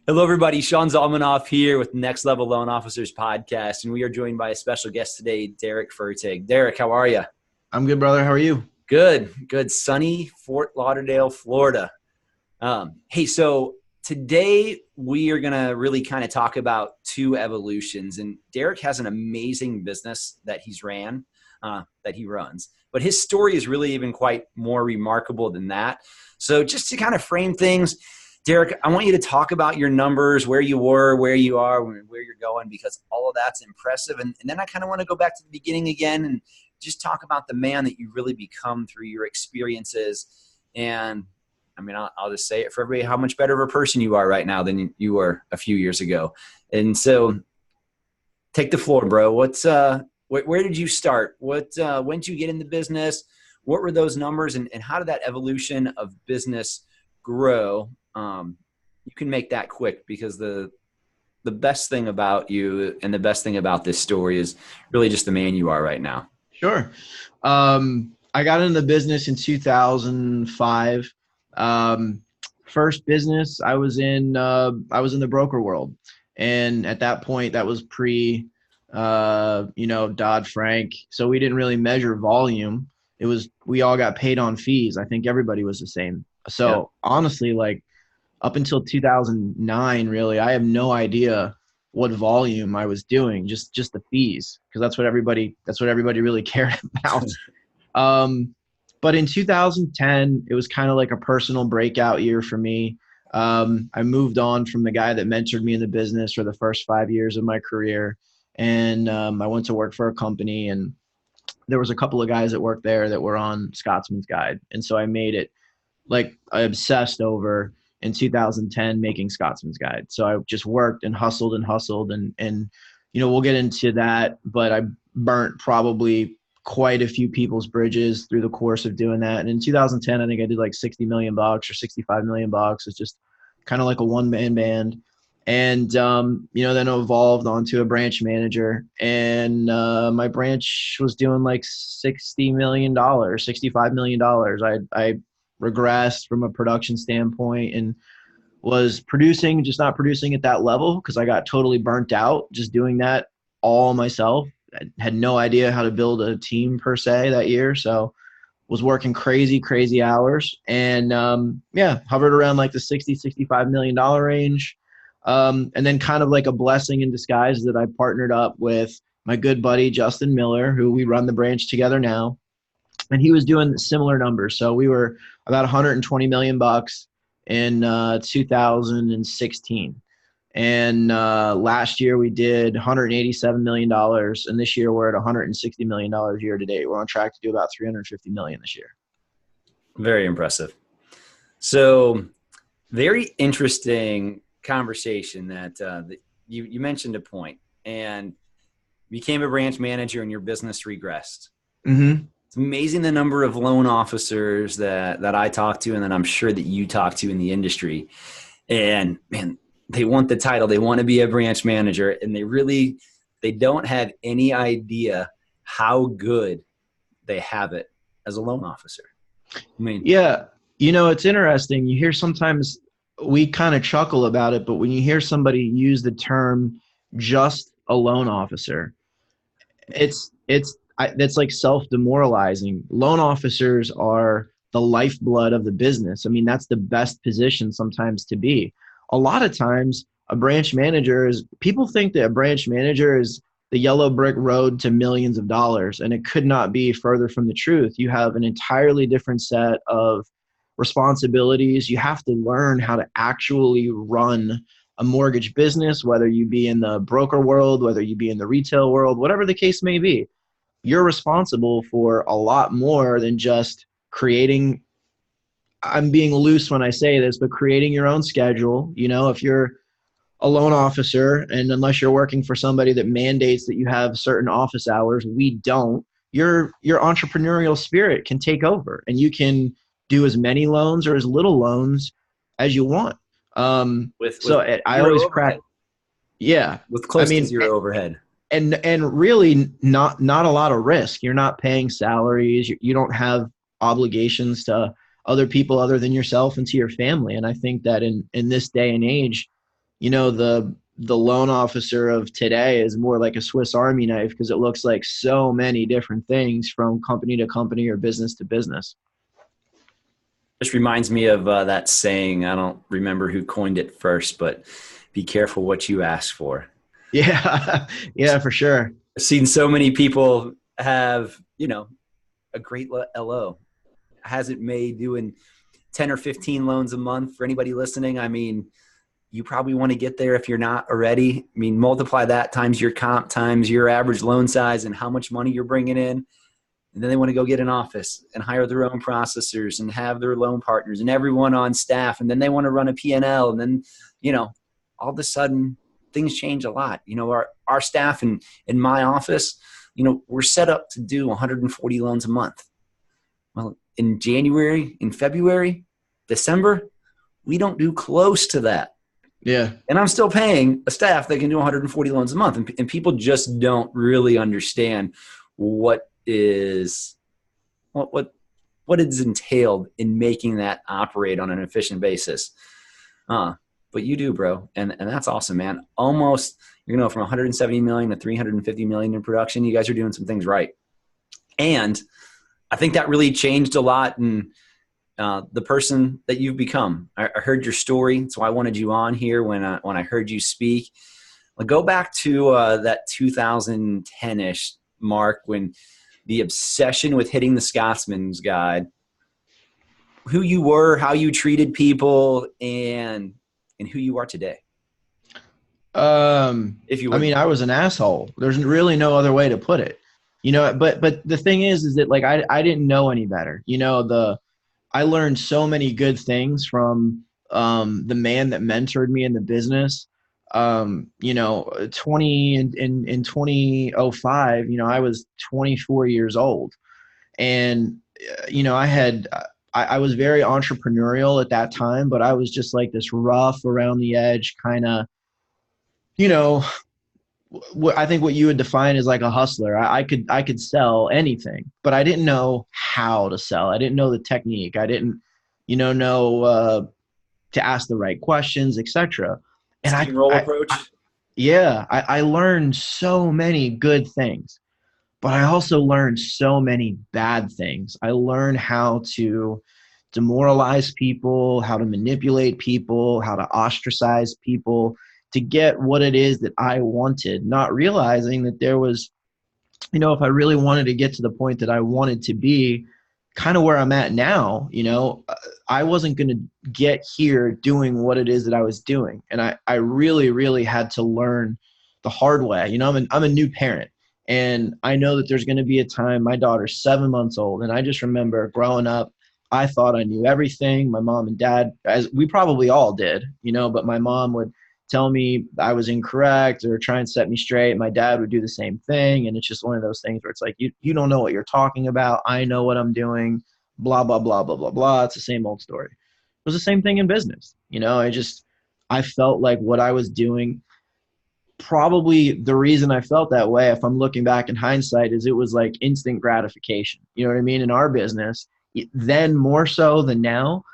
Hello, everybody. Sean Zalmanoff here with Next Level Loan Officers Podcast, and we are joined by a special guest today, Derek Fertig. Derek, how are you? I'm good, brother. How are you? Good. Sunny Fort Lauderdale, Florida. So today we are going to really kind of talk about two evolutions, and Derek has an amazing business that he runs, but his story is really even quite more remarkable than that. So just to kind of frame things, Derek, I want you to talk about your numbers, where you were, where you are, where you're going, because all of that's impressive. And then I kind of want to go back to the beginning again and just talk about the man that you really become through your experiences. And I mean, I'll just say it for everybody, how much better of a person you are right now than you were a few years ago. And so take the floor, bro. Where did you start? When did you get into business? What were those numbers, and how did that evolution of business grow? You can make that quick, because the best thing about you and the best thing about this story is really just the man you are right now. Sure. I got into the business in 2005. First business I was in the broker world. And at that point that was pre, Dodd-Frank. So we didn't really measure volume. We all got paid on fees. I think everybody was the same. So honestly, like up until 2009, really, I have no idea what volume I was doing, just the fees, because that's what everybody really cared about. But in 2010, it was kind of like a personal breakout year for me. I moved on from the guy that mentored me in the business for the first 5 years of my career. And I went to work for a company, and there was a couple of guys that worked there that were on Scotsman's Guide. And so I made it, like, I obsessed over in 2010 making Scotsman's Guide. So I just worked and hustled and we'll get into that, but I burnt probably quite a few people's bridges through the course of doing that. And in 2010, I think I did like $60 million or $65 million. It's just kind of like a one-man band. And, then it evolved onto a branch manager, and my branch was doing like $60 million, $65 million. I regressed from a production standpoint and was producing, just not producing at that level, because I got totally burnt out just doing that all myself. I had no idea how to build a team per se that year. So was working crazy hours, and hovered around like the $60-65 million range. And then kind of like a blessing in disguise that I partnered up with my good buddy, Justin Miller, who we run the branch together now. And he was doing similar numbers. So we were about $120 million in 2016. And last year we did $187 million. And this year we're at $160 million year to date. We're on track to do about $350 million this year. Very impressive. So very interesting conversation that you mentioned a point, and became a branch manager and your business regressed. Mm-hmm. It's amazing the number of loan officers that I talk to, and that I'm sure that you talk to in the industry. And man, they want the title, they want to be a branch manager, and they don't have any idea how good they have it as a loan officer. I mean, yeah, it's interesting. You hear sometimes, we kind of chuckle about it, but when you hear somebody use the term just a loan officer, that's like self-demoralizing. Loan officers are the lifeblood of the business. I mean, that's the best position sometimes to be. A lot of times people think that a branch manager is the yellow brick road to millions of dollars, and it could not be further from the truth. You have an entirely different set of responsibilities. You have to learn how to actually run a mortgage business, whether you be in the broker world, whether you be in the retail world, whatever the case may be. You're responsible for a lot more than just creating, I'm being loose when I say this, but creating your own schedule. If you're a loan officer, and unless you're working for somebody that mandates that you have certain office hours, we don't, your entrepreneurial spirit can take over, and you can do as many loans or as little loans as you want. I always crack. Yeah. With close to zero overhead. And really not a lot of risk. You're not paying salaries. You don't have obligations to other people other than yourself and to your family. And I think that in this day and age, the loan officer of today is more like a Swiss Army knife because it looks like so many different things from company to company or business to business. This reminds me of that saying. I don't remember who coined it first, but be careful what you ask for. Yeah, yeah, for sure. I've seen so many people have, a great LO. Hasn't made doing 10 or 15 loans a month for anybody listening. I mean, you probably want to get there if you're not already. I mean, multiply that times your comp times your average loan size and how much money you're bringing in. And then they want to go get an office and hire their own processors and have their loan partners and everyone on staff. And then they want to run a P&L. And then, all of a sudden things change a lot. Our staff in my office, we're set up to do 140 loans a month. Well, in January, in February, December, we don't do close to that. Yeah. And I'm still paying a staff that can do 140 loans a month. And people just don't really understand what is entailed in making that operate on an efficient basis. But you do, bro. And that's awesome, man. Almost, from 170 million to 350 million in production. You guys are doing some things right. And I think that really changed a lot in the person that you've become. I heard your story, so I wanted you on here when I heard you speak. I'll go back to that 2010-ish mark when the obsession with hitting the Scotsman's Guide, who you were, how you treated people, and who you are today. If you would. I mean, I was an asshole. There's really no other way to put it. But the thing is that like I didn't know any better. I learned so many good things from the man that mentored me in the business. In 2005, I was 24 years old, and I was very entrepreneurial at that time, but I was just like this rough around the edge kind of, I think what you would define as like a hustler. I could sell anything, but I didn't know how to sell. I didn't know the technique. I didn't, know to ask the right questions, etc. And steamroll approach. I learned so many good things, but I also learned so many bad things. I learned how to demoralize people, how to manipulate people, how to ostracize people to get what it is that I wanted, not realizing that there was, if I really wanted to get to the point that I wanted to be, kind of where I'm at now, I wasn't going to get here doing what it is that I was doing. And I really, really had to learn the hard way. I'm a new parent, and I know that there's going to be a time, my daughter's 7 months old. And I just remember growing up, I thought I knew everything. My mom and dad, as we probably all did, but my mom would tell me I was incorrect or try and set me straight. My dad would do the same thing. And it's just one of those things where it's like, you don't know what you're talking about. I know what I'm doing, blah, blah, blah, blah, blah, blah. It's the same old story. It was the same thing in business. I felt like what I was doing, probably the reason I felt that way, if I'm looking back in hindsight, is it was like instant gratification. You know what I mean? In our business, then more so than now,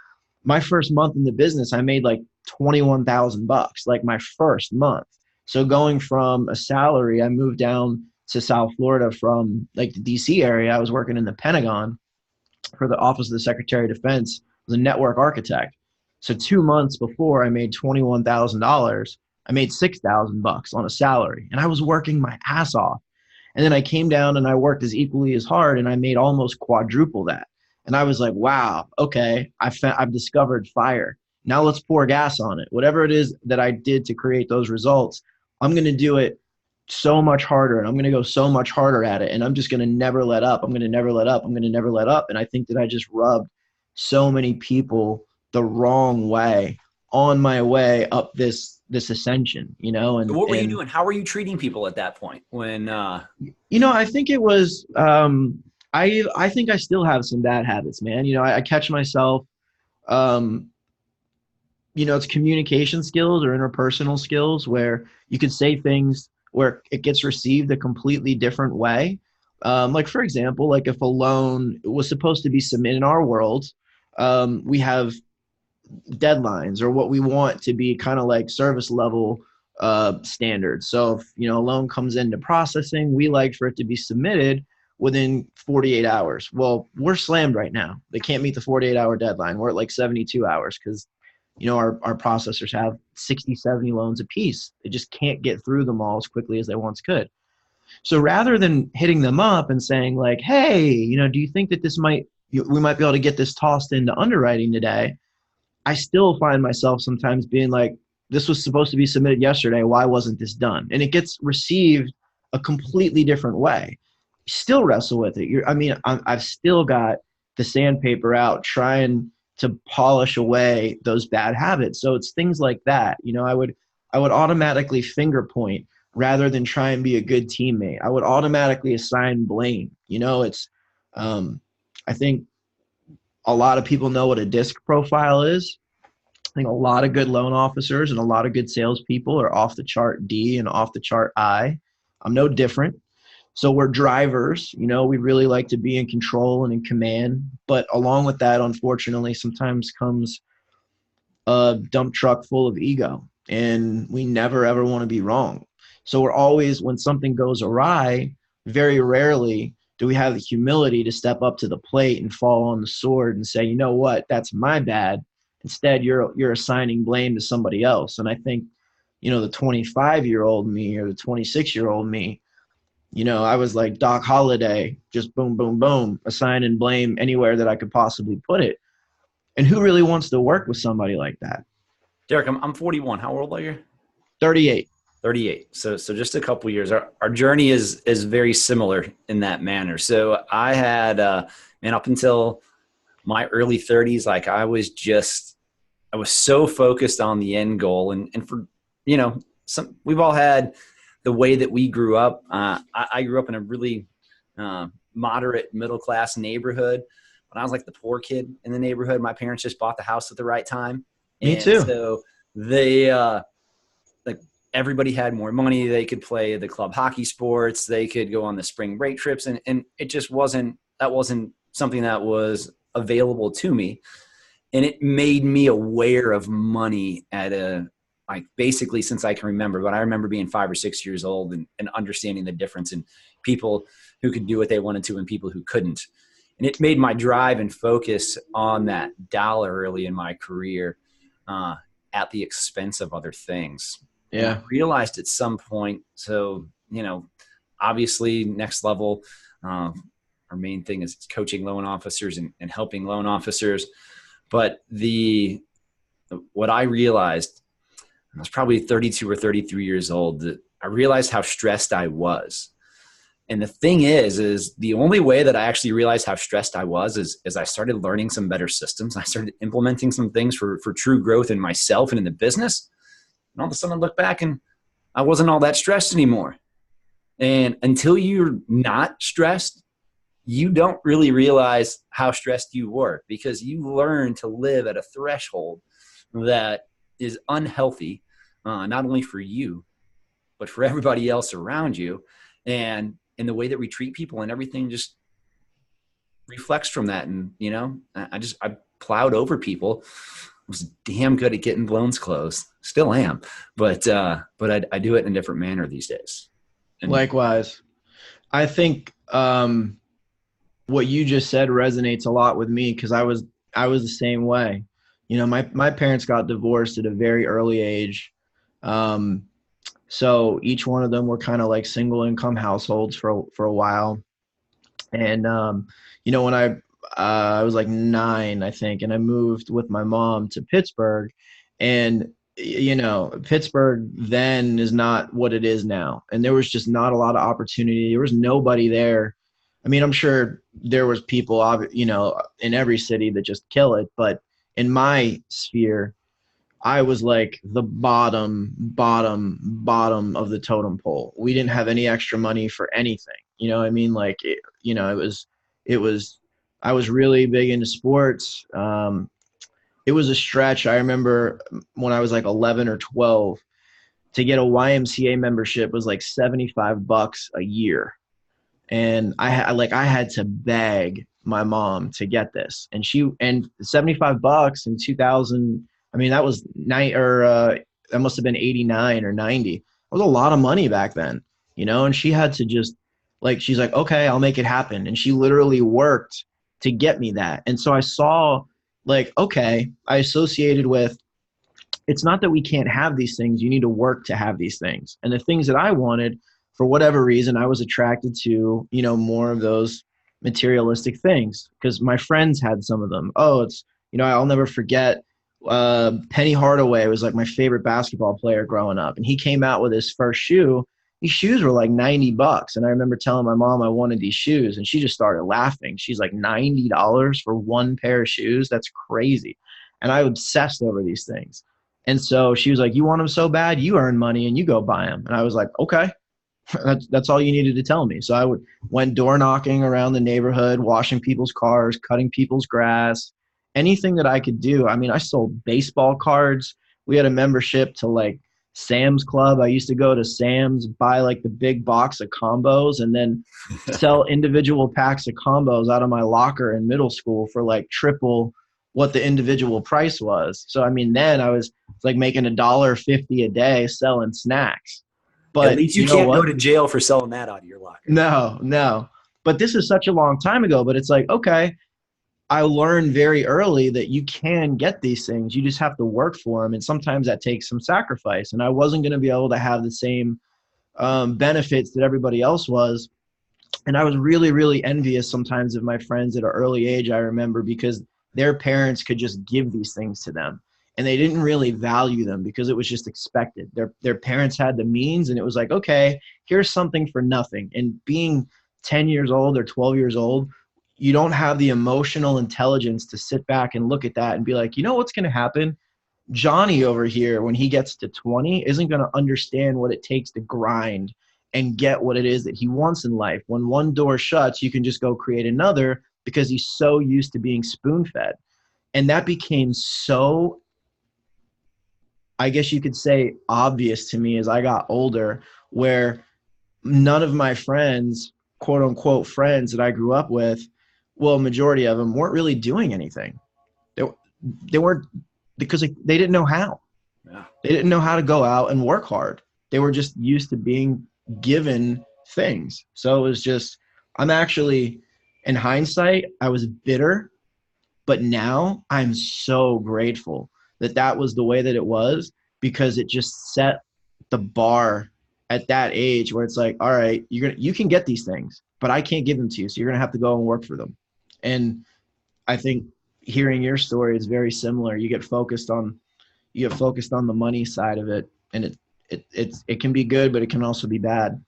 my first month in the business, I made like $21,000, like my first month. So going from a salary, I moved down to South Florida from like the DC area. I was working in the Pentagon for the Office of the Secretary of Defense. I was a network architect. So 2 months before I made $21,000, I made $6,000 on a salary, and I was working my ass off. And then I came down and I worked as equally as hard, and I made almost quadruple that. And I was like, wow, okay, I've discovered fire. Now let's pour gas on it. Whatever it is that I did to create those results, I'm going to do it so much harder, and I'm going to go so much harder at it. And I'm just going to never let up. I'm going to never let up. I'm going to never let up. And I think that I just rubbed so many people the wrong way on my way up this ascension, And so what were you doing? How were you treating people at that point? When, I think it was, I think I still have some bad habits, man. I catch myself, it's communication skills or interpersonal skills where you can say things where it gets received a completely different way. Like, for example, like if a loan was supposed to be submitted in our world, we have deadlines or what we want to be kind of like service level standards. So if, a loan comes into processing, we like for it to be submitted within 48 hours. Well, we're slammed right now. They can't meet the 48-hour deadline. We're at like 72 hours because, our processors have 60, 70 loans apiece. They just can't get through them all as quickly as they once could. So rather than hitting them up and saying like, hey, do you think that we might be able to get this tossed into underwriting today? I still find myself sometimes being like, this was supposed to be submitted yesterday. Why wasn't this done? And it gets received a completely different way. You still wrestle with it. I've still got the sandpaper out trying to polish away those bad habits. So it's things like that. I would automatically finger point rather than try and be a good teammate. I would automatically assign blame. I think a lot of people know what a DISC profile is. I think a lot of good loan officers and a lot of good salespeople are off the chart D and off the chart I. I'm no different. So we're drivers, we really like to be in control and in command. But along with that, unfortunately, sometimes comes a dump truck full of ego, and we never, ever want to be wrong. So we're always, when something goes awry, very rarely do we have the humility to step up to the plate and fall on the sword and say, you know what, that's my bad. Instead, you're assigning blame to somebody else. And I think, the 25-year-old me or the 26-year-old me, I was like Doc Holliday, just boom, boom, boom, assigning blame anywhere that I could possibly put it. And who really wants to work with somebody like that? Derek, I'm 41. How old are you? 38. 38. So just a couple years. Our journey is very similar in that manner. So I had, up until my early 30s, like I was so focused on the end goal. And for, we've all had the way that we grew up. I grew up in a really moderate middle-class neighborhood. When I was like the poor kid in the neighborhood, my parents just bought the house at the right time. Me too. So they, everybody had more money. They could play the club hockey sports. They could go on the spring break trips. And it just wasn't something that was available to me. And it made me aware of money basically since I can remember. But I remember being 5 or 6 years old and understanding the difference in people who could do what they wanted to and people who couldn't. And it made my drive and focus on that dollar early in my career at the expense of other things. Yeah. And I realized at some point, so, obviously next level, our main thing is coaching loan officers and helping loan officers. But what I realized, I was probably 32 or 33 years old, that I realized how stressed I was. And the thing is the only way that I actually realized how stressed I was is I started learning some better systems. I started implementing some things for true growth in myself and in the business. And all of a sudden I look back and I wasn't all that stressed anymore. And until you're not stressed, you don't really realize how stressed you were, because you learn to live at a threshold that is unhealthy, not only for you, but for everybody else around you. And in the way that we treat people and everything just reflects from that. And, I plowed over people. I was damn good at getting loans closed. Still am. But I do it in a different manner these days. And likewise. I think what you just said resonates a lot with me, because I was the same way. My parents got divorced at a very early age. So each one of them were kind of like single income households for a while. And, when I was like 9, I think, and I moved with my mom to Pittsburgh, and, Pittsburgh then is not what it is now. And there was just not a lot of opportunity. There was nobody there. I'm sure there was people, in every city that just kill it. But in my sphere, I was like the bottom of the totem pole. We didn't have any extra money for anything. I was really big into sports. It was a stretch. I remember when I was like 11 or 12, to get a YMCA membership was like $75 a year. And I had to beg my mom to get this, and $75 in 2000. I mean, that was that must have been 89 or 90. It was a lot of money back then, and she had to just she's like, okay, I'll make it happen. And she literally worked to get me that. And so I saw okay, I associated with, it's not that we can't have these things. You need to work to have these things. And the things that I wanted, for whatever reason, I was attracted to, more of those materialistic things because my friends had some of them. Oh, I'll never forget. Penny Hardaway was like my favorite basketball player growing up. And he came out with his first shoe. These shoes were like $90. And I remember telling my mom I wanted these shoes, and she just started laughing. She's like, $90 for one pair of shoes? That's crazy. And I obsessed over these things. And so she was like, you want them so bad, you earn money and you go buy them. And I was like, okay, that's all you needed to tell me. So I went door knocking around the neighborhood, washing people's cars, cutting people's grass, anything that I could do. I mean, I sold baseball cards. We had a membership to Sam's Club. I used to go to Sam's, buy the big box of combos, and then sell individual packs of combos out of my locker in middle school for triple what the individual price was. So I mean, then I was making $1.50 a day selling snacks. But at least you can't go to jail for selling that out of your locker. No. But this is such a long time ago. But it's okay, I learned very early that you can get these things. You just have to work for them. And sometimes that takes some sacrifice. And I wasn't going to be able to have the same benefits that everybody else was. And I was really, really envious sometimes of my friends at an early age, I remember, because their parents could just give these things to them. And they didn't really value them because it was just expected. Their parents had the means, and it was like, okay, here's something for nothing. And being 10 years old or 12 years old, you don't have the emotional intelligence to sit back and look at that and be like, what's going to happen? Johnny over here, when he gets to 20, isn't going to understand what it takes to grind and get what it is that he wants in life. When one door shuts, you can just go create another because he's so used to being spoon-fed. And that became so, I guess you could say, obvious to me as I got older, where none of my friends, quote unquote friends that I grew up with, well, majority of them weren't really doing anything. They weren't, because they didn't know how. Yeah. They didn't know how to go out and work hard. They were just used to being given things. So it was just, I'm actually, in hindsight, I was bitter, but now I'm so grateful that that was the way that it was, because it just set the bar at that age where it's like, all right, you can get these things, but I can't give them to you. So you're going to have to go and work for them. And I think hearing your story is very similar. You get focused on the money side of it, and it can be good, but it can also be bad.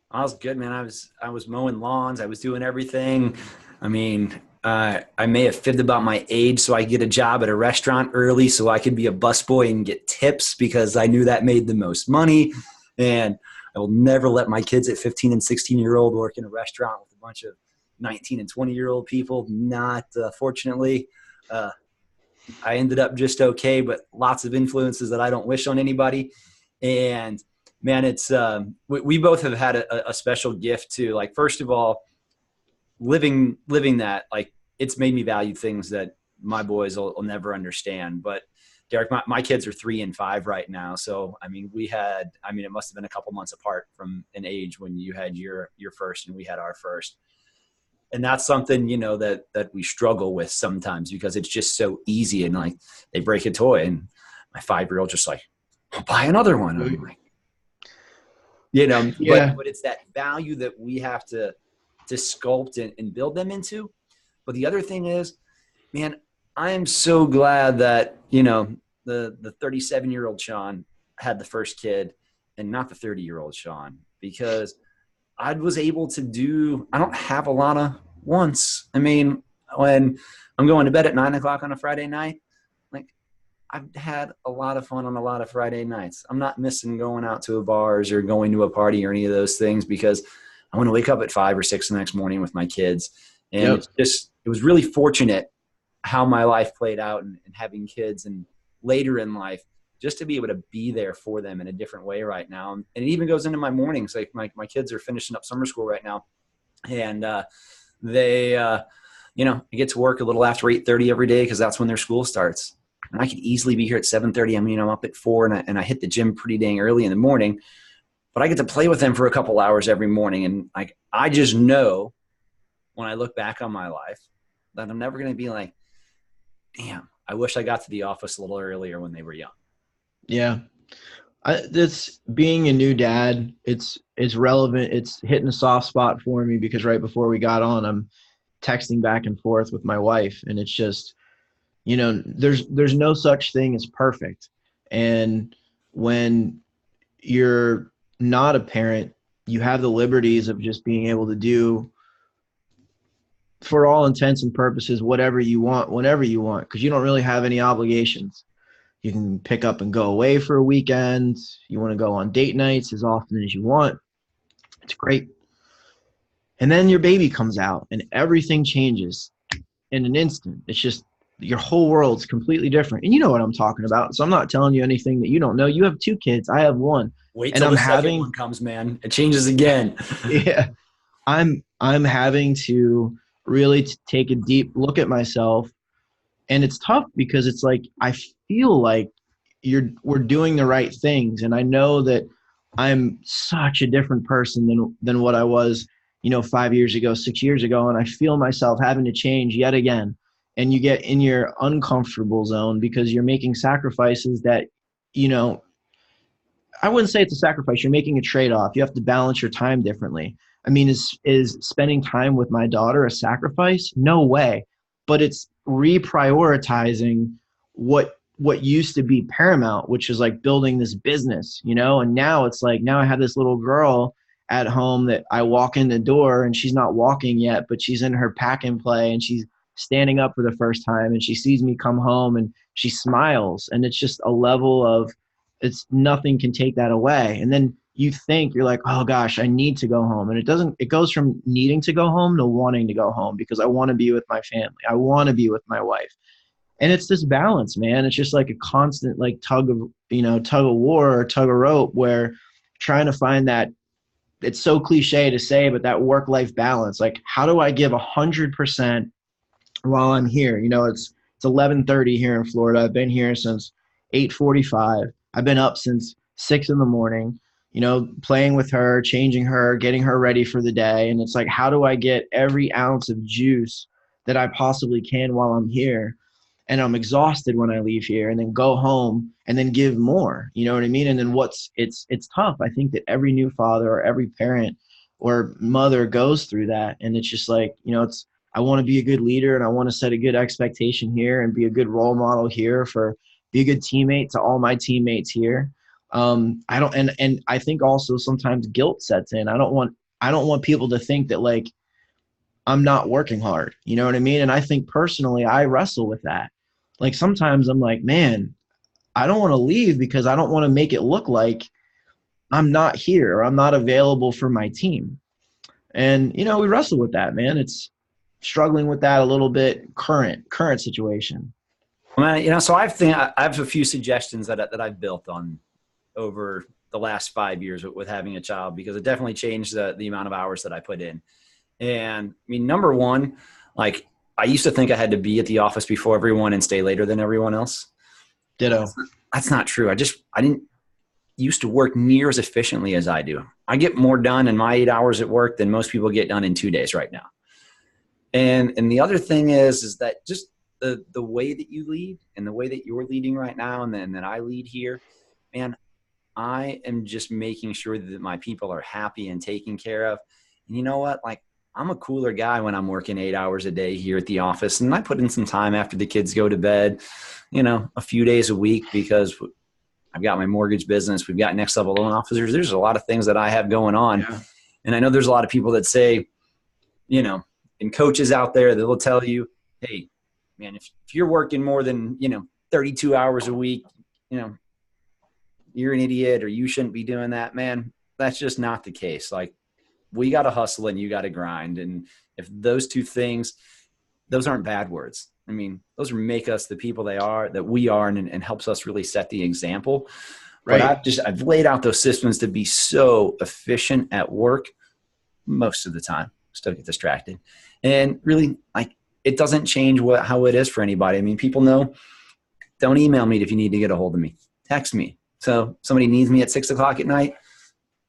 I was good, man. I was mowing lawns. I was doing everything. I mean, I may have fibbed about my age so I could get a job at a restaurant early so I could be a busboy and get tips because I knew that made the most money. And I will never let my kids at 15 and 16-year-old work in a restaurant with a bunch of 19 and 20-year-old people. Not fortunately. I ended up just okay, but lots of influences that I don't wish on anybody. And man, it's we both have had a special gift too. First of all, living that, it's made me value things that my boys will never understand. But Derek, my kids are 3 and 5 right now. So, I mean, it must have been a couple months apart from an age when you had your first and we had our first. And that's something, that we struggle with sometimes because it's just so easy. And they break a toy and my 5-year-old just I'll buy another one. I'm like, Yeah. but it's that value that we have to sculpt and build them into. But the other thing is, man, I am so glad that, the 37-year-old Sean had the first kid and not the 30-year-old Sean, because I was able to I don't have a lot of wants. I mean, when I'm going to bed at 9:00 on a Friday night, I've had a lot of fun on a lot of Friday nights. I'm not missing going out to bars or going to a party or any of those things because I want to wake up at 5 or 6 the next morning with my kids. And it was really fortunate how my life played out and having kids and later in life, just to be able to be there for them in a different way right now. And it even goes into my mornings. My kids are finishing up summer school right now. And they, I get to work a little after 8:30 every day because that's when their school starts. And I could easily be here at 7:30. I mean, I'm up at 4 and I hit the gym pretty dang early in the morning, but I get to play with them for a couple hours every morning. And like, I just know when I look back on my life that I'm never going to be like, damn, I wish I got to the office a little earlier when they were young. Yeah. This being a new dad, it's relevant. It's hitting a soft spot for me because right before we got on, I'm texting back and forth with my wife, and it's just, there's no such thing as perfect. And when you're not a parent, you have the liberties of just being able to do, for all intents and purposes, whatever you want, whenever you want, because you don't really have any obligations. You can pick up and go away for a weekend. You want to go on date nights as often as you want. It's great. And then your baby comes out and everything changes in an instant. It's just your whole world's completely different. And you know what I'm talking about. So I'm not telling you anything that you don't know. You have 2 kids. I have 1. Wait and till I'm the second one comes, man. It changes again. Yeah. I'm having to really take a deep look at myself. And it's tough because it's like I feel like we're doing the right things, and I know that I'm such a different person than what I was, 5 years ago, 6 years ago, and I feel myself having to change yet again. And you get in your uncomfortable zone because you're making sacrifices that, I wouldn't say it's a sacrifice. You're making a trade-off. You have to balance your time differently. I mean, is spending time with my daughter a sacrifice? No way. But it's reprioritizing what used to be paramount, which is like building this business, and now it's like, now I have this little girl at home that I walk in the door and she's not walking yet, but she's in her pack and play and she's standing up for the first time and she sees me come home and she smiles, and it's just a level of, it's nothing can take that away. And then you're like, oh gosh, I need to go home. And it goes from needing to go home to wanting to go home because I want to be with my family. I want to be with my wife. And it's this balance, man. It's just like a constant like tug of war or tug of rope, where trying to find that, it's so cliche to say, but that work-life balance. Like, how do I give 100% while I'm here? It's 11:30 here in Florida. I've been here since 8:45. I've been up since 6 in the morning, playing with her, changing her, getting her ready for the day. And it's like, how do I get every ounce of juice that I possibly can while I'm here? And I'm exhausted when I leave here, and then go home and then give more, you know what I mean? And then it's tough. I think that every new father or every parent or mother goes through that. And it's just like, I want to be a good leader, and I want to set a good expectation here and be a good role model here, be a good teammate to all my teammates here. I don't, and I think also sometimes guilt sets in. I don't want people to think that like I'm not working hard. You know what I mean? And I think personally, I wrestle with that. Like sometimes I'm like, man, I don't want to leave because I don't want to make it look like I'm not here or I'm not available for my team. And, we wrestle with that, man. It's struggling with that a little bit, current situation. Well, so I have a few suggestions that I've built on over the last 5 years with having a child, because it definitely changed the amount of hours that I put in. And I mean, number one, like I used to think I had to be at the office before everyone and stay later than everyone else. Ditto. That's not true. I didn't used to work near as efficiently as I do. I get more done in my 8 hours at work than most people get done in 2 days right now. And the other thing is that just the way that you lead and the way that you're leading right now, and then that I lead here, man, I am just making sure that my people are happy and taken care of. And you know what? Like, I'm a cooler guy when I'm working 8 hours a day here at the office, and I put in some time after the kids go to bed, a few days a week, because I've got my mortgage business. We've got next level loan officers. There's a lot of things that I have going on. Yeah. And I know there's a lot of people that say, and coaches out there that will tell you, hey, man, if you're working more than, 32 hours a week, you're an idiot or you shouldn't be doing that, man. That's just not the case. Like, we got to hustle and you got to grind. And if those two things, those aren't bad words. I mean, those make us the people that we are, and helps us really set the example. Right. But I've laid out those systems to be so efficient at work most of the time. still get distracted. And really, like, it doesn't change how it is for anybody. I mean, people know, don't email me if you need to get a hold of me. Text me. So somebody needs me at 6 o'clock at night,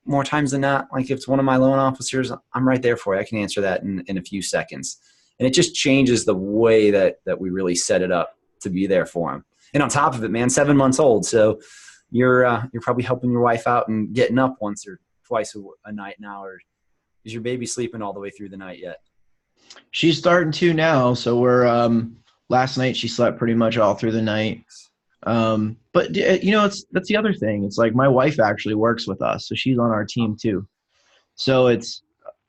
more times than not, like if it's one of my loan officers, I'm right there for you. I can answer that in a few seconds. And it just changes the way that we really set it up to be there for them. And on top of it, man, 7 months old. So you're probably helping your wife out and getting up once or twice a night now, or is your baby sleeping all the way through the night yet? She's starting to now. So we're, last night she slept pretty much all through the night. But that's the other thing. It's like my wife actually works with us, so she's on our team too. So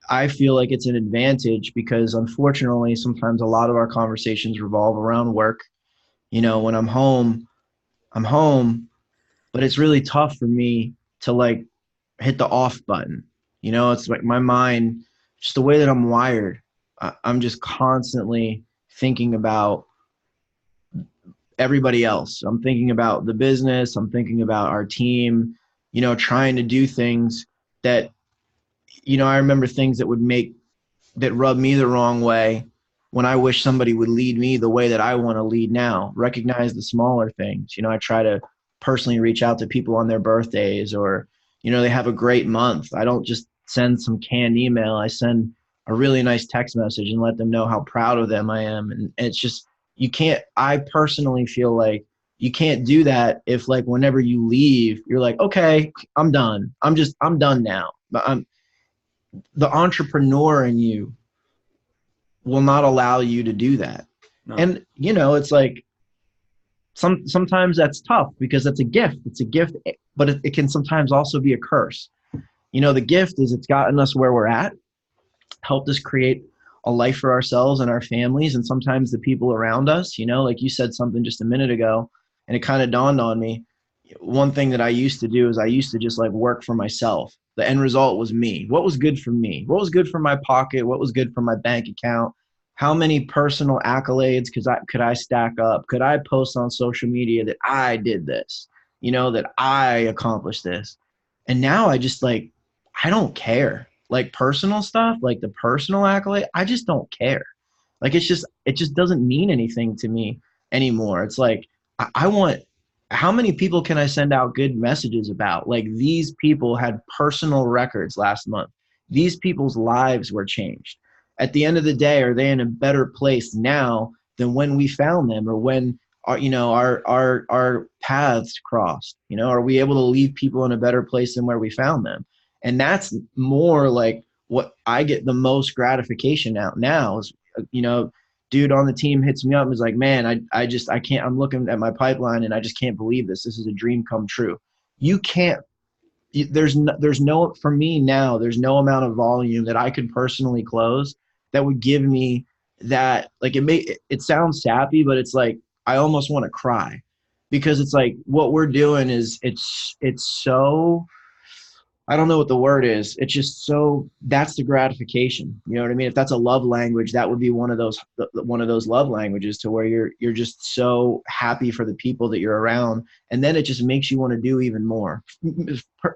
I feel like it's an advantage because unfortunately, sometimes a lot of our conversations revolve around work. When I'm home, but it's really tough for me to like hit the off button. It's like my mind, just the way that I'm wired, I'm just constantly thinking about everybody else. I'm thinking about the business. I'm thinking about our team, trying to do things that, I remember things that rub me the wrong way when I wish somebody would lead me the way that I want to lead now. Recognize the smaller things. I try to personally reach out to people on their birthdays or, they have a great month. I don't just send some canned email. I send a really nice text message and let them know how proud of them I am. And it's just, I personally feel like you can't do that if like whenever you leave, you're like, okay, I'm done. I'm done now. But the entrepreneur in you will not allow you to do that. No. And it's like sometimes that's tough because that's a gift. It's a gift, but it can sometimes also be a curse. The gift is it's gotten us where we're at, helped us create a life for ourselves and our families and sometimes the people around us. Like you said something just a minute ago and it kind of dawned on me. One thing that I used to do is I used to just like work for myself. The end result was me. What was good for me? What was good for my pocket? What was good for my bank account? How many personal accolades could I stack up? Could I post on social media that I did this, that I accomplished this? And now I just like, I don't care. Like personal stuff, like the personal accolade, I just don't care. Like it just doesn't mean anything to me anymore. It's like, I want, how many people can I send out good messages about? Like these people had personal records last month. These people's lives were changed. At the end of the day, are they in a better place now than when we found them or when our paths crossed? Are we able to leave people in a better place than where we found them? And that's more like what I get the most gratification out now is, dude on the team hits me up and is like, man, I can't, I'm looking at my pipeline and I just can't believe this. This is a dream come true. You can't, there's no, for me now, there's no amount of volume that I could personally close that would give me that, like it sounds sappy, but it's like, I almost want to cry because it's like what we're doing is it's so, I don't know what the word is. It's just so, that's the gratification. You know what I mean? If that's a love language, that would be one of those love languages to where you're just so happy for the people that you're around. And then it just makes you want to do even more.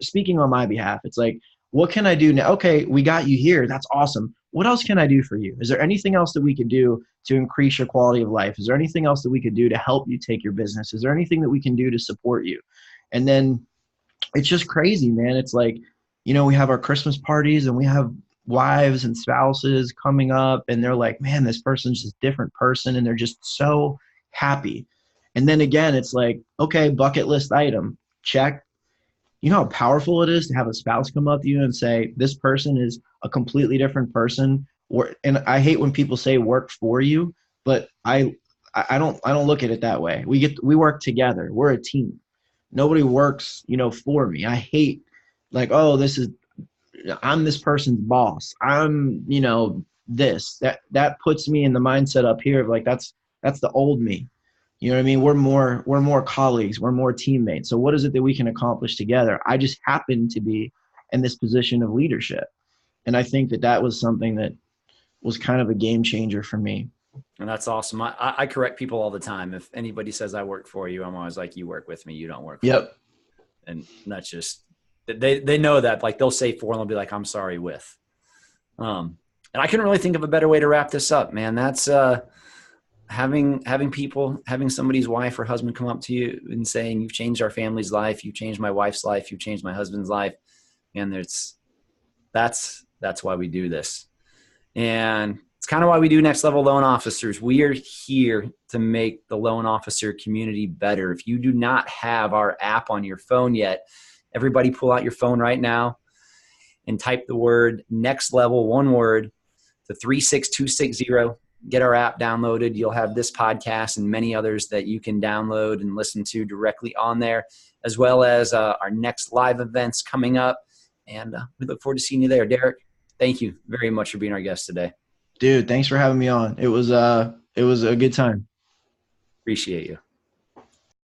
Speaking on my behalf, it's like, what can I do now? Okay, we got you here. That's awesome. What else can I do for you? Is there anything else that we could do to increase your quality of life? Is there anything else that we could do to help you take your business? Is there anything that we can do to support you? And then it's just crazy, man. It's like, we have our Christmas parties and we have wives and spouses coming up and they're like, man, this person's just a different person. And they're just so happy. And then again, it's like, okay, bucket list item, check. You know how powerful it is to have a spouse come up to you and say, this person is a completely different person. And I hate when people say work for you, but I don't look at it that way. We work together. We're a team. Nobody works, for me. I hate like, oh, I'm this person's boss. I'm, this, that puts me in the mindset up here of like, that's the old me. You know what I mean? We're more colleagues. We're more teammates. So what is it that we can accomplish together? I just happen to be in this position of leadership. And I think that was something that was kind of a game changer for me. And that's awesome. I correct people all the time. If anybody says I work for you, I'm always like, you work with me. You don't work for me. And that's just, they know that, like they'll say for and they'll be like, I'm sorry with. And I couldn't really think of a better way to wrap this up, man. That's having somebody's wife or husband come up to you and saying, "You've changed our family's life. You've changed my wife's life. You've changed my husband's life." And that's why we do this. And it's kind of why we do Next Level Loan Officers. We are here to make the loan officer community better. If you do not have our app on your phone yet, everybody pull out your phone right now and type the word Next Level, one word, to 36260. Get our app downloaded. You'll have this podcast and many others that you can download and listen to directly on there, as well as our next live events coming up. And we look forward to seeing you there. Derek, thank you very much for being our guest today. Dude, thanks for having me on. It was a good time. Appreciate you.